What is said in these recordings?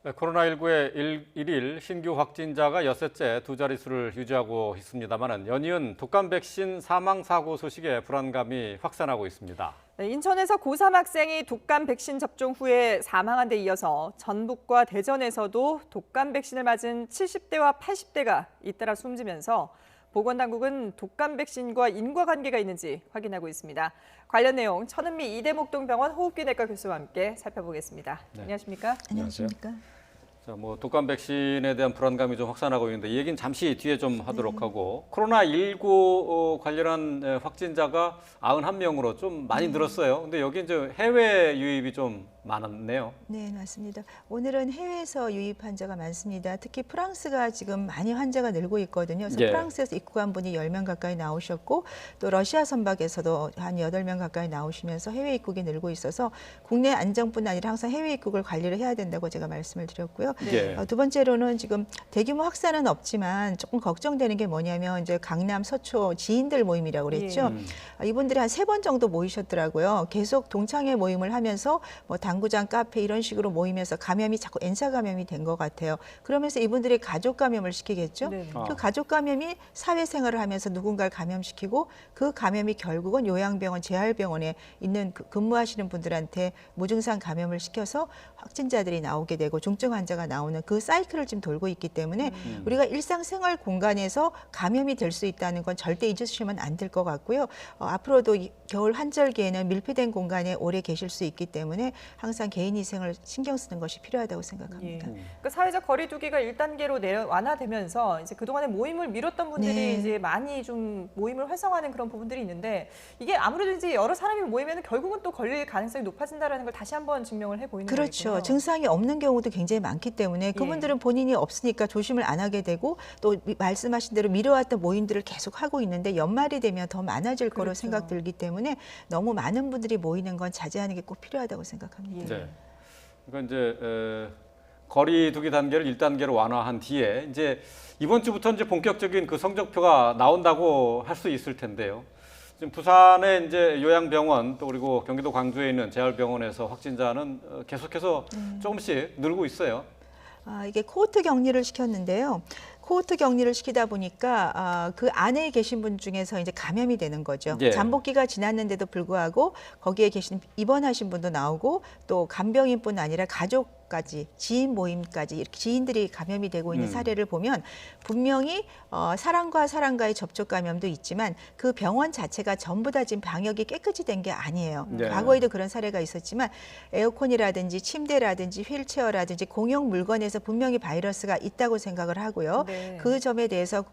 네, 코로나19의 일일 신규 확진자가 엿새째 두 자릿수를 유지하고 있습니다만 연이은 독감 백신 사망 사고 소식에 불안감이 확산하고 있습니다. 네, 인천에서 고3 학생이 독감 백신 접종 후에 사망한 데 이어서 전북과 대전에서도 독감 백신을 맞은 70대와 80대가 잇따라 숨지면서 보건당국은 독감 백신과 인과관계가 있는지 확인하고 있습니다. 관련 내용 천은미 이대목동병원 호흡기내과 교수와 함께 살펴보겠습니다. 네. 안녕하십니까? 안녕하십니까? 자, 독감 백신에 대한 불안감이 좀 확산하고 있는데 이 얘기는 잠시 뒤에 좀 하도록 하고 코로나19 관련한 확진자가 91명으로 좀 많이 늘었어요. 근데 여기 이제 해외 유입이 좀 많았네요. 네, 맞습니다. 오늘은 해외에서 유입 환자가 많습니다. 특히 프랑스가 지금 많이 환자가 늘고 있거든요. 그래서 프랑스에서 입국한 분이 10명 가까이 나오셨고 또 러시아 선박에서도 한 8명 가까이 나오시면서 해외 입국이 늘고 있어서 국내 안정뿐 아니라 항상 해외 입국을 관리를 해야 된다고 제가 말씀을 드렸고요. 두 번째로는 지금 대규모 확산은 없지만 조금 걱정되는 게 뭐냐면 이제 강남, 서초 지인들 모임이라고 그랬죠. 이분들이 한 3번 정도 모이셨더라고요. 계속 동창회 모임을 하면서 뭐 당구장, 카페 이런 식으로 모이면서 감염이 자꾸 N차 감염이 된 것 같아요. 그러면서 이분들이 가족 감염을 시키겠죠. 그 가족 감염이 사회생활을 하면서 누군가를 감염시키고 그 감염이 결국은 요양병원, 재활병원에 있는 근무하시는 분들한테 무증상 감염을 시켜서 확진자들이 나오게 되고 중증 환자가 나오는 그 사이클을 지금 돌고 있기 때문에 우리가 일상생활 공간에서 감염이 될 수 있다는 건 절대 잊으시면 안 될 것 같고요. 앞으로도 겨울 한절기에는 밀폐된 공간에 오래 계실 수 있기 때문에 항상 개인 위생을 신경 쓰는 것이 필요하다고 생각합니다. 그러니까 사회적 거리두기가 1단계로 완화되면서 이제 그동안에 모임을 미뤘던 분들이 이제 많이 좀 모임을 활성화하는 그런 부분들이 있는데 이게 아무래도 이제 여러 사람이 모이면 결국은 또 걸릴 가능성이 높아진다는 걸 다시 한번 증명을 해보이는 거죠. 그렇죠. 증상이 없는 경우도 굉장히 많기 때문에 그분들은 본인이 없으니까 조심을 안 하게 되고 또 말씀하신 대로 미뤄왔던 모임들을 계속 하고 있는데 연말이 되면 더 많아질 거로 생각 들기 때문에 너무 많은 분들이 모이는 건 자제하는 게 꼭 필요하다고 생각합니다. 네. 그러니까 이제 거리두기 단계를 1단계로 완화한 뒤에 이제 이번 주부터 이제 본격적인 그 성적표가 나온다고 할 수 있을 텐데요. 지금 부산의 이제 요양병원 또 그리고 경기도 광주에 있는 재활병원에서 확진자는 계속해서 조금씩 늘고 있어요. 이게 코호트 격리를 시켰는데요. 코호트 격리를 시키다 보니까 그 안에 계신 분 중에서 이제 감염이 되는 거죠. 잠복기가 지났는데도 불구하고 거기에 계신 입원하신 분도 나오고 또 간병인뿐 아니라 가족까지 지인 모임까지 이렇게 지인들이 감염이 되고 있는 사례를 보면 분명히 사람과 사람과의 접촉 감염도 있지만 그 병원 자체가 전부 다 지금 방역이 깨끗이 된 게 아니에요. 과거에도 그런 사례가 있었지만 에어컨이라든지 침대라든지 휠체어라든지 공용 물건에서 분명히 바이러스가 있다고 생각을 하고요. 그 점에 대해서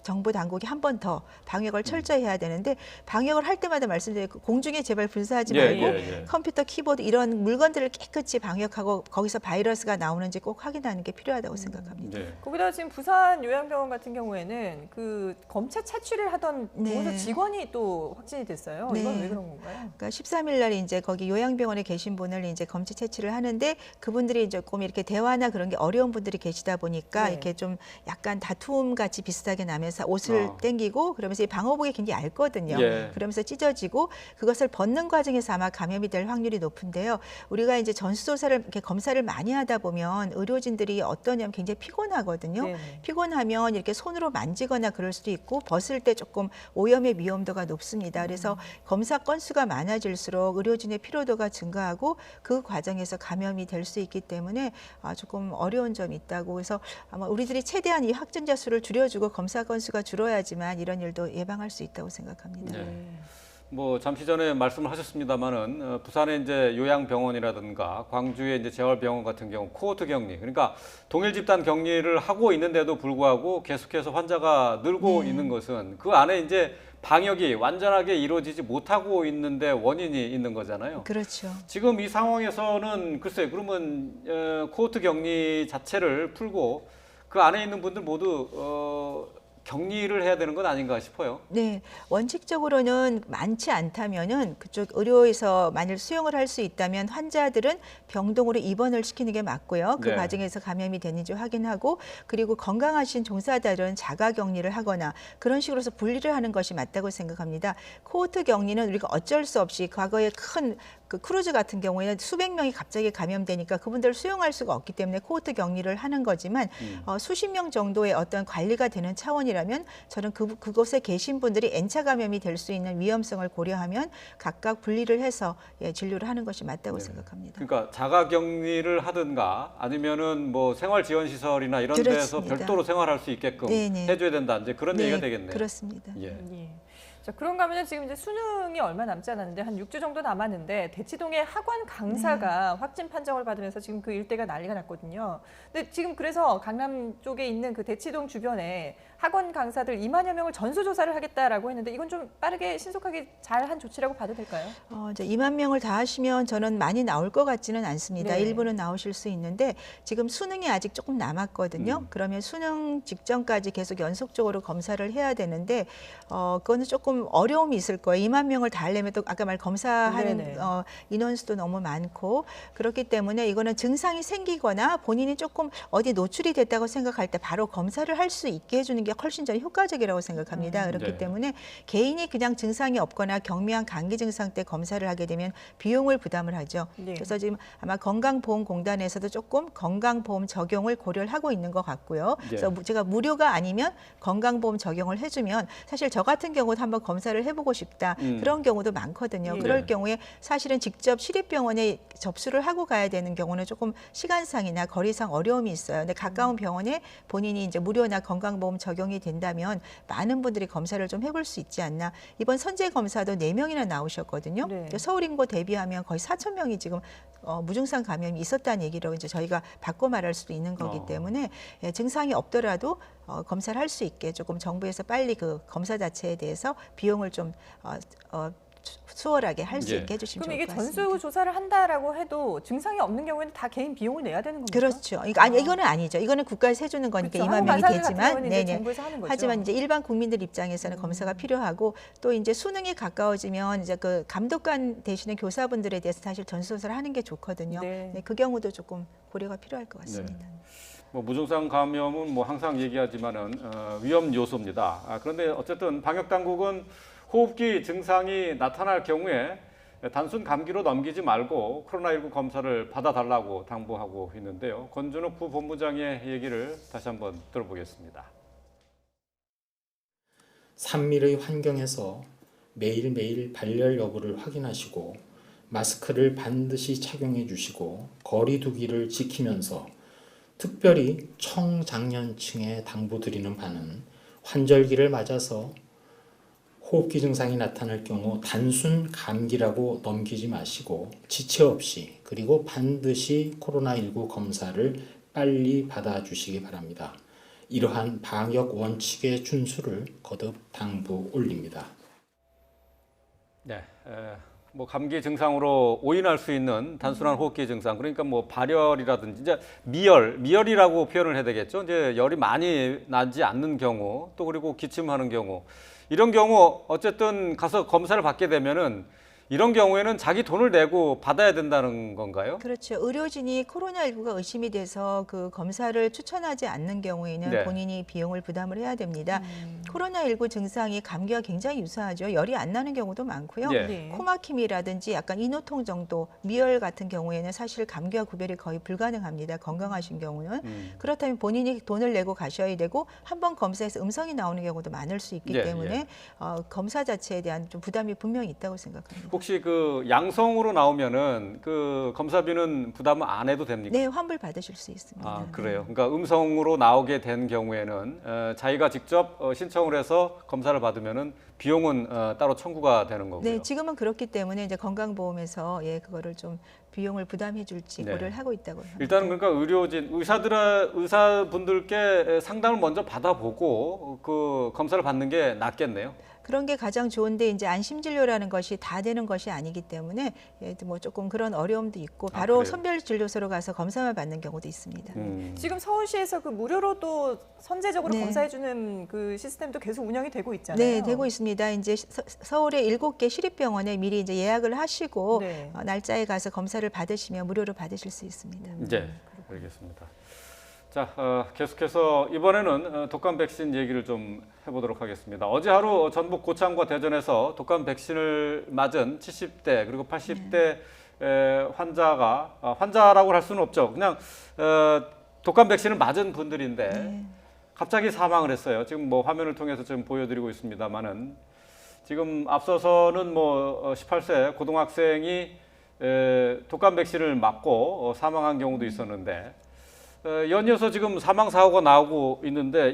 정부 당국이 한 번 더 방역을 철저히 해야 되는데 방역을 할 때마다 말씀드리고 공중에 제발 분사하지 말고 컴퓨터, 키보드 이런 물건들을 깨끗이 방역하고 거기서 바이러스가 나오는지 꼭 확인하는 게 필요하다고 생각합니다. 거기다 지금 부산 요양병원 같은 경우에는 그 검체 채취를 하던 보건소 직원이 또 확진이 됐어요. 이건 왜 그런 건가요? 그러니까 13일 날 이제 거기 요양병원에 계신 분을 이제 검체 채취를 하는데 그분들이 조금 이렇게 대화나 그런 게 어려운 분들이 계시다 보니까 이렇게 좀 약간 다툼 같이 비슷하게 나면서 옷을 땡기고 그러면서 이 방호복이 굉장히 얇거든요. 그러면서 찢어지고 그것을 벗는 과정에서 아마 감염이 될 확률이 높은데요. 우리가 이제 전수조사를 이렇게 검사를 많이 하다 보면 의료진들이 어떠냐면 굉장히 피곤하거든요. 피곤하면 이렇게 손으로 만지거나 그럴 수도 있고 벗을 때 조금 오염의 위험도가 높습니다. 그래서 검사 건수가 많아질수록 의료진의 피로도가 증가하고 그 과정에서 감염이 될 수 있기 때문에 조금 어려운 점이 있다고 해서 아마 우리들이 최대한 이 확진자 수를 줄여주고 검사 건수가 줄어야지만 이런 일도 예방할 수 있다고 생각합니다. 잠시 전에 말씀을 하셨습니다만은 부산의 이제 요양병원이라든가 광주의 이제 재활병원 같은 경우 코호트 격리, 그러니까 동일 집단 격리를 하고 있는데도 불구하고 계속해서 환자가 늘고 있는 것은 그 안에 이제 방역이 완전하게 이루어지지 못하고 있는데 원인이 있는 거잖아요. 그렇죠. 지금 이 상황에서는 글쎄 그러면 코호트 격리 자체를 풀고 그 안에 있는 분들 모두 격리를 해야 되는 건 아닌가 싶어요. 네, 원칙적으로는 많지 않다면은 그쪽 의료에서 만일 수용을 할 수 있다면 환자들은 병동으로 입원을 시키는 게 맞고요. 그 과정에서 감염이 되는지 확인하고 그리고 건강하신 종사자들은 자가 격리를 하거나 그런 식으로서 분리를 하는 것이 맞다고 생각합니다. 코호트 격리는 우리가 어쩔 수 없이 과거에 큰 그 크루즈 같은 경우에는 수백 명이 갑자기 감염되니까 그분들을 수용할 수가 없기 때문에 코호트 격리를 하는 거지만 수십 명 정도의 어떤 관리가 되는 차원이라면 저는 그곳에 계신 분들이 N차 감염이 될 수 있는 위험성을 고려하면 각각 분리를 해서 진료를 하는 것이 맞다고 생각합니다. 그러니까 자가격리를 하든가 아니면은 뭐 생활지원시설이나 이런 데서 그렇습니다. 별도로 생활할 수 있게끔 네네. 해줘야 된다. 이제 그런 얘기가 되겠네요. 그렇습니다. 예. 예. 자, 그런가 하면 지금 이제 수능이 얼마 남지 않았는데 한 6주 정도 남았는데 대치동의 학원 강사가 확진 판정을 받으면서 지금 그 일대가 난리가 났거든요. 근데 지금 그래서 강남 쪽에 있는 그 대치동 주변에 학원 강사들 2만여 명을 전수조사를 하겠다라고 했는데 이건 좀 빠르게 신속하게 잘한 조치라고 봐도 될까요? 이제 2만 명을 다 하시면 저는 많이 나올 것 같지는 않습니다. 네. 일부는 나오실 수 있는데 지금 수능이 아직 조금 남았거든요. 그러면 수능 직전까지 계속 연속적으로 검사를 해야 되는데 그거는 조금 어려움이 있을 거예요. 2만 명을 다 하려면 또 아까 말 검사하는 네네. 인원수도 너무 많고 그렇기 때문에 이거는 증상이 생기거나 본인이 조금 어디 노출이 됐다고 생각할 때 바로 검사를 할 수 있게 해주는 게 훨씬 저는 효과적이라고 생각합니다. 그렇기 네. 때문에 개인이 그냥 증상이 없거나 경미한 감기 증상 때 검사를 하게 되면 비용을 부담을 하죠. 네. 그래서 지금 아마 건강보험공단에서도 조금 건강보험 적용을 고려를 하고 있는 것 같고요. 예. 그래서 제가 무료가 아니면 건강보험 적용을 해주면 사실 저 같은 경우도 한번 검사를 해보고 싶다. 그런 경우도 많거든요. 예. 그럴 네. 경우에 사실은 직접 시립병원에 접수를 하고 가야 되는 경우는 조금 시간상이나 거리상 어려움이 있어요. 근데 가까운 병원에 본인이 이제 무료나 건강보험 적용이 된다면 많은 분들이 검사를 좀 해볼 수 있지 않나. 이번 선제 검사도 4명이나 나오셨거든요. 네. 서울 인구 대비하면 거의 4천 명이 지금 무증상 감염이 있었다는 얘기로 이제 저희가 바꿔 말할 수도 있는 거기 때문에 증상이 없더라도 검사를 할 수 있게 조금 정부에서 빨리 그 검사 자체에 대해서 비용을 좀 수월하게 할 수 예. 있게 해주시면 그럼 좋을 이게 것 같습니다. 전수 조사를 한다라고 해도 증상이 없는 경우에는 다 개인 비용을 내야 되는 겁니까? 그렇죠. 이거는 아니죠. 이거는 국가에서 해주는 거니까 그렇죠. 2만 학원 명이 강사들 같은 되지만, 경우는 이제 정부에서 하는 거죠. 하지만 이제 일반 국민들 입장에서는 검사가 필요하고 또 이제 수능이 가까워지면 이제 그 감독관 되시는 교사분들에 대해서 사실 전수조사를 하는 게 좋거든요. 네. 그 경우도 조금 고려가 필요할 것 같습니다. 뭐 무증상 감염은 뭐 항상 얘기하지만은 위험 요소입니다. 그런데 어쨌든 방역 당국은 호흡기 증상이 나타날 경우에 단순 감기로 넘기지 말고 코로나19 검사를 받아달라고 당부하고 있는데요. 권준욱 부본부장의 얘기를 다시 한번 들어보겠습니다. 산밀의 환경에서 매일매일 발열 여부를 확인하시고 마스크를 반드시 착용해 주시고 거리 두기를 지키면서 특별히 청장년층에 당부드리는 바는 환절기를 맞아서 호흡기 증상이 나타날 경우 단순 감기라고 넘기지 마시고 지체 없이 그리고 반드시 코로나19 검사를 빨리 받아주시기 바랍니다. 이러한 방역 원칙의 준수를 거듭 당부 올립니다. 네, 뭐 감기 증상으로 오인할 수 있는 단순한 호흡기 증상, 그러니까 뭐 발열이라든지 이제 미열이라고 표현을 해야 되겠죠. 이제 열이 많이 나지 않는 경우, 또 그리고 기침하는 경우, 이런 경우 어쨌든 가서 검사를 받게 되면은 이런 경우에는 자기 돈을 내고 받아야 된다는 건가요? 그렇죠. 의료진이 코로나19가 의심이 돼서 그 검사를 추천하지 않는 경우에는 네. 본인이 비용을 부담을 해야 됩니다. 코로나19 증상이 감기와 굉장히 유사하죠. 열이 안 나는 경우도 많고요. 예. 네. 코막힘이라든지 약간 인후통 정도, 미열 같은 경우에는 사실 감기와 구별이 거의 불가능합니다. 건강하신 경우는. 그렇다면 본인이 돈을 내고 가셔야 되고 한 번 검사해서 음성이 나오는 경우도 많을 수 있기 예, 때문에 검사 자체에 대한 좀 부담이 분명히 있다고 생각합니다. 혹시 그 양성으로 나오면은 그 검사비는 부담을 안 해도 됩니까? 네, 환불 받으실 수 있습니다. 아, 그래요. 그러니까 음성으로 나오게 된 경우에는 자기가 직접 신청을 해서 검사를 받으면은 비용은 따로 청구가 되는 거고요. 네, 지금은 그렇기 때문에 이제 건강보험에서 그거를 좀 비용을 부담해 줄지 네. 고려를 하고 있다고 합니다. 일단은 그러니까 의사분들께 상담을 먼저 받아보고 그 검사를 받는 게 낫겠네요. 그런 게 가장 좋은데 이제 안심진료라는 것이 다 되는 것이 아니기 때문에 뭐 조금 그런 어려움도 있고 바로 그래요? 선별진료소로 가서 검사만 받는 경우도 있습니다. 지금 서울시에서 그 무료로 또 선제적으로 네. 검사해주는 그 시스템도 계속 운영이 되고 있잖아요. 네, 되고 있습니다. 이제 서울의 7개 시립병원에 미리 이제 예약을 하시고 네. 날짜에 가서 검사를 받으시면 무료로 받으실 수 있습니다. 네, 알겠습니다. 자, 계속해서 이번에는 독감 백신 얘기를 좀 해보도록 하겠습니다. 어제 하루 전북 고창과 대전에서 독감 백신을 맞은 70대 그리고 80대 환자라고 할 수는 없죠. 그냥 독감 백신을 맞은 분들인데 네. 갑자기 사망을 했어요. 지금 뭐 화면을 통해서 좀 보여드리고 있습니다만은 지금 앞서서는 뭐 18세 고등학생이 독감 백신을 맞고 사망한 경우도 있었는데 연이어서 지금 사망 사고가 나오고 있는데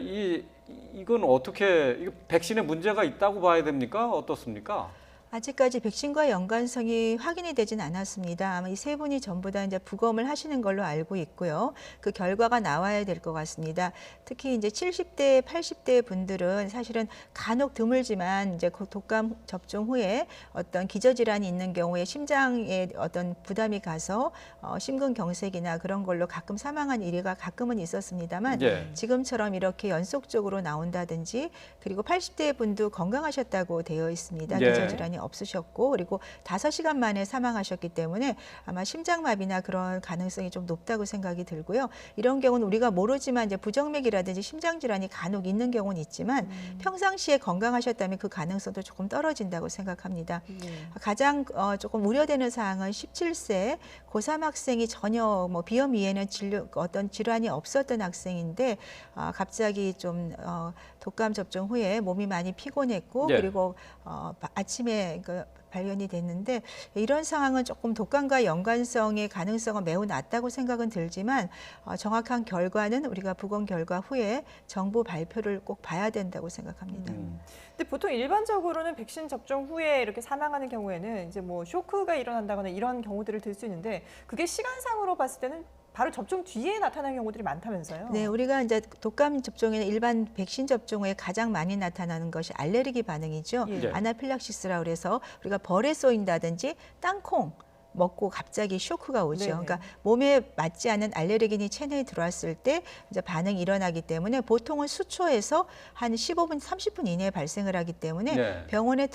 이건 어떻게 백신에 문제가 있다고 봐야 됩니까? 어떻습니까? 아직까지 백신과 연관성이 확인이 되진 않았습니다. 아마 이 세 분이 전부 다 이제 부검을 하시는 걸로 알고 있고요. 그 결과가 나와야 될 것 같습니다. 특히 이제 70대, 80대 분들은 사실은 간혹 드물지만 이제 독감 접종 후에 어떤 기저질환이 있는 경우에 심장에 어떤 부담이 가서 심근경색이나 그런 걸로 가끔 사망한 일이가 가끔은 있었습니다만 예. 지금처럼 이렇게 연속적으로 나온다든지 그리고 80대 분도 건강하셨다고 되어 있습니다. 예. 기저질환이 없으셨고 그리고 5시간 만에 사망하셨기 때문에 아마 심장마비나 그런 가능성이 좀 높다고 생각이 들고요. 이런 경우는 우리가 모르지만 이제 부정맥이라든지 심장질환이 간혹 있는 경우는 있지만 평상시에 건강하셨다면 그 가능성도 조금 떨어진다고 생각합니다. 가장 조금 우려되는 사항은 17세 고3 학생이 전혀 뭐 비염 이외에는 어떤 질환이 없었던 학생인데 갑자기 좀 독감 접종 후에 몸이 많이 피곤했고 예. 그리고 아침에 발견이 됐는데 이런 상황은 조금 독감과 연관성의 가능성은 매우 낮다고 생각은 들지만 정확한 결과는 우리가 부검 결과 후에 정부 발표를 꼭 봐야 된다고 생각합니다. 근데 보통 일반적으로는 백신 접종 후에 이렇게 사망하는 경우에는 이제 뭐 쇼크가 일어난다거나 이런 경우들을 들 수 있는데 그게 시간상으로 봤을 때는 바로 접종 뒤에 나타나는 경우들이 많다면서요? 네, 우리가 이제 독감 접종에는 일반 백신 접종 후에 가장 많이 나타나는 것이 알레르기 반응이죠. 예. 아나필락시스라고 그래서 우리가 벌에 쏘인다든지 땅콩 먹고 갑자기 쇼크가 오죠. 네네. 그러니까 몸에 맞지 않은 알레르긴이 체내에 들어왔을 때 이제 반응이 일어나기 때문에 보통은 수초에서 한 15분, 30분 이내에 발생을 하기 때문에 네. 병원에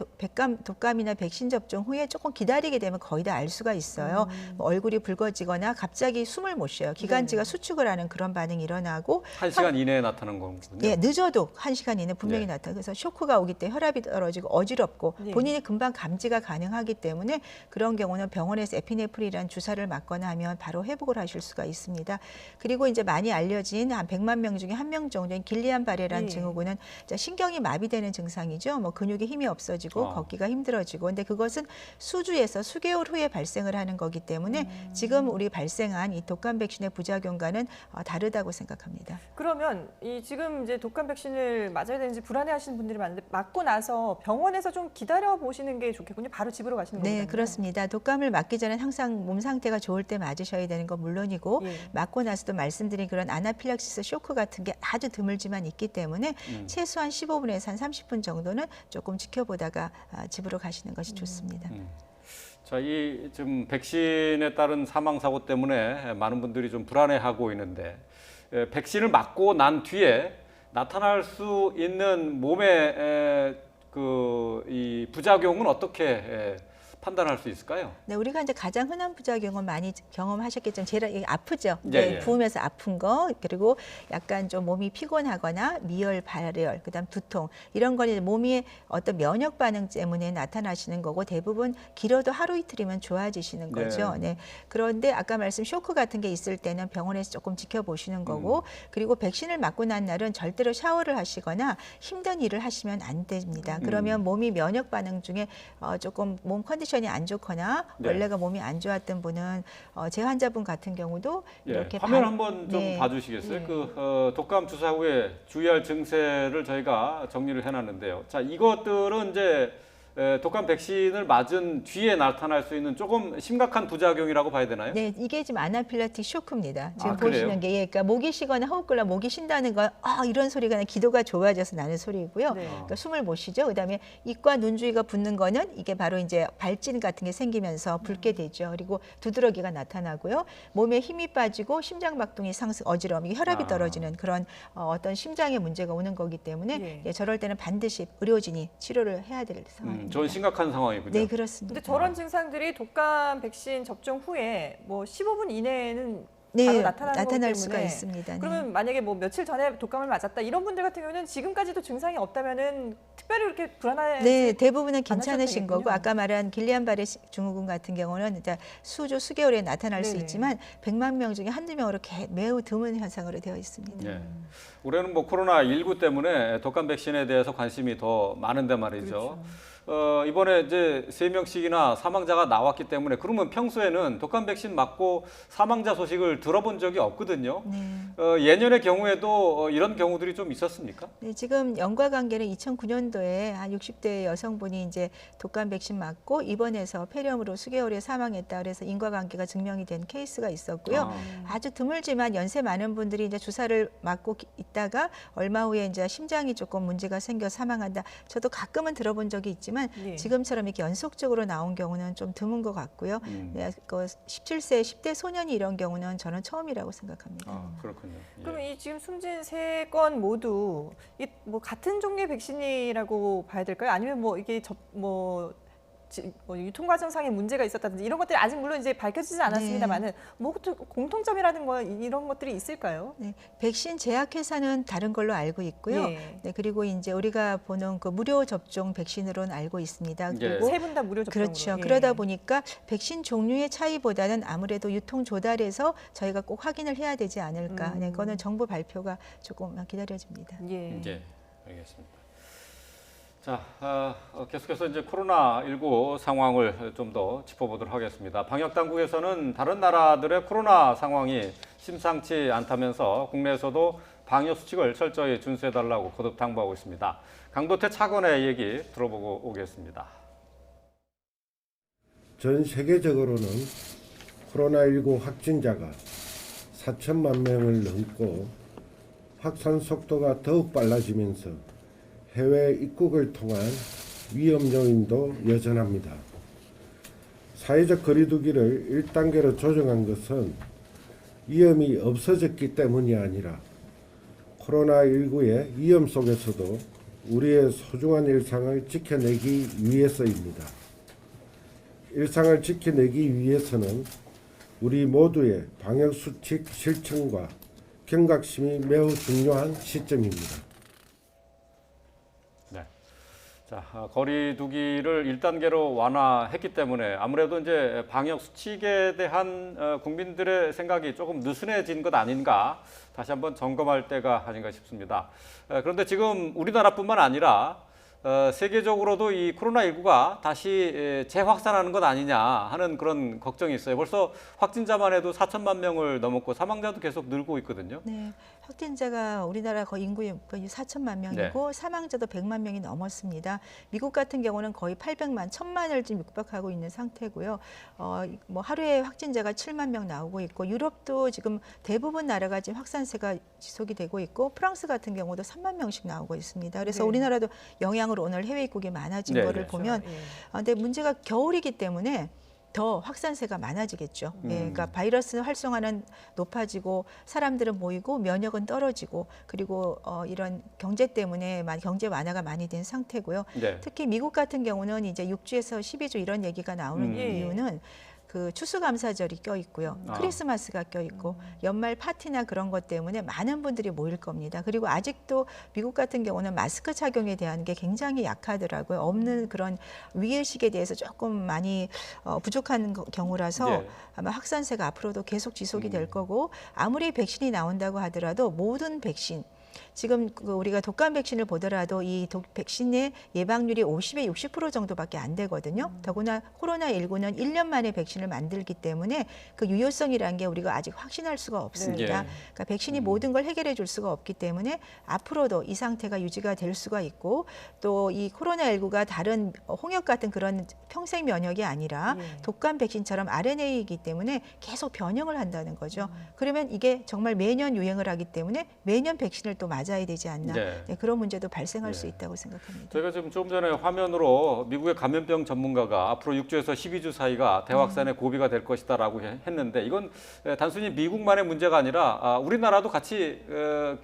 독감이나 백신 접종 후에 조금 기다리게 되면 거의 다 알 수가 있어요. 뭐 얼굴이 붉어지거나 갑자기 숨을 못 쉬어요. 기관지가 수축을 하는 그런 반응이 일어나고 1시간 이내에 나타나는 거군요. 예, 늦어도 1시간 이내 분명히 네. 나타나요. 그래서 쇼크가 오기 때문에 혈압이 떨어지고 어지럽고 네. 본인이 금방 감지가 가능하기 때문에 그런 경우는 병원에서 에피네프린이라는 주사를 맞거나 하면 바로 회복을 하실 수가 있습니다. 그리고 이제 많이 알려진 한 100만 명 중에 1명 정도인 길리안바레라는 예. 증후군은 신경이 마비되는 증상이죠. 뭐 근육에 힘이 없어지고 걷기가 힘들어지고 근데 그것은 수주에서 수개월 후에 발생을 하는 거기 때문에 지금 우리 발생한 이 독감 백신의 부작용과는 다르다고 생각합니다. 그러면 이 지금 이제 독감 백신을 맞아야 되는지 불안해하시는 분들이 많은데 맞고 나서 병원에서 좀 기다려 보시는 게 좋겠군요. 바로 집으로 가시는 거군요. 네, 그렇습니다. 독감을 맞기 전에 항상 몸 상태가 좋을 때 맞으셔야 되는 건 물론이고 예. 맞고 나서도 말씀드린 그런 아나필락시스 쇼크 같은 게 아주 드물지만 있기 때문에 최소한 15분에서 한 30분 정도는 조금 지켜보다가 집으로 가시는 것이 좋습니다. 자, 이 지금 백신에 따른 사망 사고 때문에 많은 분들이 좀 불안해하고 있는데 백신을 맞고 난 뒤에 나타날 수 있는 몸의 이 부작용은 어떻게 판단할 수 있을까요? 네, 우리가 이제 가장 흔한 부작용은 많이 경험하셨겠지만 제일 아프죠. 예, 예. 부으면서 아픈 거 그리고 약간 좀 몸이 피곤하거나 미열, 발열, 그다음 두통 이런 건 이제 몸이 어떤 면역 반응 때문에 나타나시는 거고 대부분 길어도 하루 이틀이면 좋아지시는 거죠. 네. 그런데 아까 말씀 쇼크 같은 게 있을 때는 병원에서 조금 지켜보시는 거고 그리고 백신을 맞고 난 날은 절대로 샤워를 하시거나 힘든 일을 하시면 안 됩니다. 그러면 몸이 면역 반응 중에 조금 몸 컨디션이 안 좋거나 네. 원래가 몸이 안 좋았던 분은 제 환자분 같은 경우도 예, 이렇게 화면 한번 좀 네. 봐주시겠어요? 독감 주사 후에 주의할 증세를 저희가 정리를 해놨는데요. 자, 이것들은 이제 독감 백신을 맞은 뒤에 나타날 수 있는 조금 심각한 부작용이라고 봐야 되나요? 네, 이게 지금 아나필락틱 쇼크입니다. 지금 그래요? 보시는 게 그러니까 목이 쉬거나 호흡곤란, 목이 쉰다는 건 이런 소리가 아니라 기도가 좋아져서 나는 소리고요. 네. 그러니까 숨을 못 쉬죠. 그다음에 입과 눈 주위가 붓는 거는 이게 바로 이제 발진 같은 게 생기면서 붉게 되죠. 그리고 두드러기가 나타나고요. 몸에 힘이 빠지고 심장 박동이 상승, 어지러움, 이게 혈압이 떨어지는 그런 어떤 심장에 문제가 오는 거기 때문에 저럴 때는 반드시 의료진이 치료를 해야 될 상황입니다. 좀 심각한 상황이군요. 네, 그렇습니다. 근데 저런 증상들이 독감 백신 접종 후에 뭐 15분 이내에는 네, 바로 나타나는 거기 나타날 때문에. 수가 있습니다. 네. 그러면 만약에 뭐 며칠 전에 독감을 맞았다 이런 분들 같은 경우는 지금까지도 증상이 없다면은 특별히 그렇게 불안해. 네, 대부분은 안 괜찮으신 하셔도 거고 되겠군요. 아까 말한 길리안바레 증후군 같은 경우는 이제 수개월에 나타날 수 네네. 있지만 100만 명 중에 한두 명으로 매우 드문 현상으로 되어 있습니다. 예. 올해는 뭐 코로나19 때문에 독감 백신에 대해서 관심이 더 많은데 말이죠. 그렇죠. 이번에 이제 3명씩이나 사망자가 나왔기 때문에 그러면 평소에는 독감 백신 맞고 사망자 소식을 들어본 적이 없거든요. 네. 예년의 경우에도 이런 경우들이 좀 있었습니까? 네, 지금 연과 관계는 2009년도에 한 60대 여성분이 이제 독감 백신 맞고 입원해서 폐렴으로 수개월에 사망했다. 그래서 인과관계가 증명이 된 케이스가 있었고요. 아주 드물지만 연세 많은 분들이 이제 주사를 맞고 있다가 얼마 후에 이제 심장이 조금 문제가 생겨 사망한다. 저도 가끔은 들어본 적이 있지만 예. 지금처럼 이렇게 연속적으로 나온 경우는 좀 드문 것 같고요. 네, 그 17세, 10대 소년이 이런 경우는 저는 처음이라고 생각합니다. 아, 그렇군요. 예. 그럼 이 지금 숨진 3건 모두 이 뭐 같은 종류의 백신이라고 봐야 될까요? 아니면 뭐 이게 뭐 유통 과정상의 문제가 있었다든지 이런 것들이 아직 물론 이제 밝혀지지 않았습니다만은 뭐 공통점이라든 거 이런 것들이 있을까요? 네, 백신 제약회사는 다른 걸로 알고 있고요. 예. 네, 그리고 이제 우리가 보는 그 무료 접종 백신으로는 알고 있습니다. 예. 그리고 3분 다 무료 접종으로. 그렇죠. 예. 그러다 보니까 백신 종류의 차이보다는 아무래도 유통 조달에서 저희가 꼭 확인을 해야 되지 않을까. 네, 그거는 정부 발표가 조금 기다려집니다. 예. 예, 알겠습니다. 자, 계속해서 이제 코로나19 상황을 좀 더 짚어보도록 하겠습니다. 방역 당국에서는 다른 나라들의 코로나 상황이 심상치 않다면서 국내에서도 방역 수칙을 철저히 준수해달라고 거듭 당부하고 있습니다. 강도태 차관의 얘기 들어보고 오겠습니다. 전 세계적으로는 코로나19 확진자가 4천만 명을 넘고 확산 속도가 더욱 빨라지면서 해외 입국을 통한 위험 요인도 여전합니다. 사회적 거리두기를 1단계로 조정한 것은 위험이 없어졌기 때문이 아니라 코로나19의 위험 속에서도 우리의 소중한 일상을 지켜내기 위해서입니다. 일상을 지켜내기 위해서는 우리 모두의 방역수칙 실천과 경각심이 매우 중요한 시점입니다. 자, 거리 두기를 1단계로 완화했기 때문에 아무래도 이제 방역 수칙에 대한 국민들의 생각이 조금 느슨해진 것 아닌가 다시 한번 점검할 때가 아닌가 싶습니다. 그런데 지금 우리나라뿐만 아니라 세계적으로도 이 코로나19가 다시 재확산하는 것 아니냐 하는 그런 걱정이 있어요. 벌써 확진자만 해도 4천만 명을 넘었고 사망자도 계속 늘고 있거든요. 네, 확진자가 우리나라 거의 인구의 거의 4천만 명이고 사망자도 100만 명이 넘었습니다. 미국 같은 경우는 거의 800만, 1000만을 지금 육박하고 있는 상태고요. 뭐 하루에 확진자가 7만 명 나오고 있고 유럽도 지금 대부분 나라가 지금 확산세가 지속이 되고 있고 프랑스 같은 경우도 3만 명씩 나오고 있습니다. 그래서 우리나라도 영향으로 오늘 해외 입국이 많아진 거를 보면 근데 문제가 겨울이기 때문에 더 확산세가 많아지겠죠. 예, 그러니까 바이러스 활성화는 높아지고 사람들은 모이고 면역은 떨어지고 그리고 이런 경제 때문에 경제 완화가 많이 된 상태고요. 특히 미국 같은 경우는 이제 6주에서 12주 이런 얘기가 나오는 이유는 그 추수감사절이 껴 있고요. 크리스마스가 껴 있고 연말 파티나 그런 것 때문에 많은 분들이 모일 겁니다. 그리고 아직도 미국 같은 경우는 마스크 착용에 대한 게 굉장히 약하더라고요. 없는 그런 위의식에 대해서 조금 많이 부족한 경우라서 아마 확산세가 앞으로도 계속 지속이 될 거고 아무리 백신이 나온다고 하더라도 모든 백신 지금 우리가 독감 백신을 보더라도 이 백신의 예방률이 50에 60% 정도밖에 안 되거든요. 더구나 코로나19는 1년 만에 백신을 만들기 때문에 그 유효성이라는 게 우리가 아직 확신할 수가 없습니다. 그러니까 백신이 모든 걸 해결해 줄 수가 없기 때문에 앞으로도 이 상태가 유지가 될 수가 있고 또 이 코로나19가 다른 홍역 같은 그런 평생 면역이 아니라 독감 백신처럼 RNA이기 때문에 계속 변형을 한다는 거죠. 그러면 이게 정말 매년 유행을 하기 때문에 매년 백신을 또 맞아야 되지 않나. 네. 네, 그런 문제도 발생할 예. 수 있다고 생각합니다. 저희가 지금 조금 전에 화면으로 미국의 감염병 전문가가 앞으로 6주에서 12주 사이가 대확산의 고비가 될 것이다라고 했는데 이건 단순히 미국만의 문제가 아니라 우리나라도 같이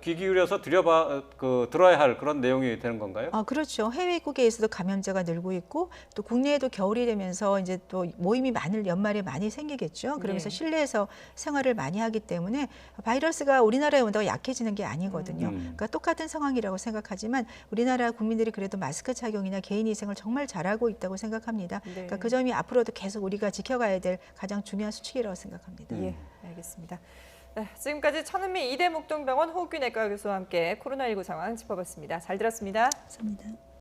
귀 기울여서 들어야 할 그런 내용이 되는 건가요? 그렇죠. 해외 입국에서도 감염자가 늘고 있고 또 국내에도 겨울이 되면서 이제 또 모임이 연말에 많이 생기겠죠. 그러면서 예. 실내에서 생활을 많이 하기 때문에 바이러스가 우리나라에 온다고 약해지는 게 아니거든요. 그러니까 똑같은 상황이라고 생각하지만 우리나라 국민들이 그래도 마스크 착용이나 개인위생을 정말 잘하고 있다고 생각합니다. 네. 그러니까 그 점이 앞으로도 계속 우리가 지켜가야 될 가장 중요한 수칙이라고 생각합니다. 예, 알겠습니다. 네, 지금까지 천은미 이대목동병원 호흡기내과 교수와 함께 코로나19 상황 짚어봤습니다. 잘 들었습니다. 감사합니다.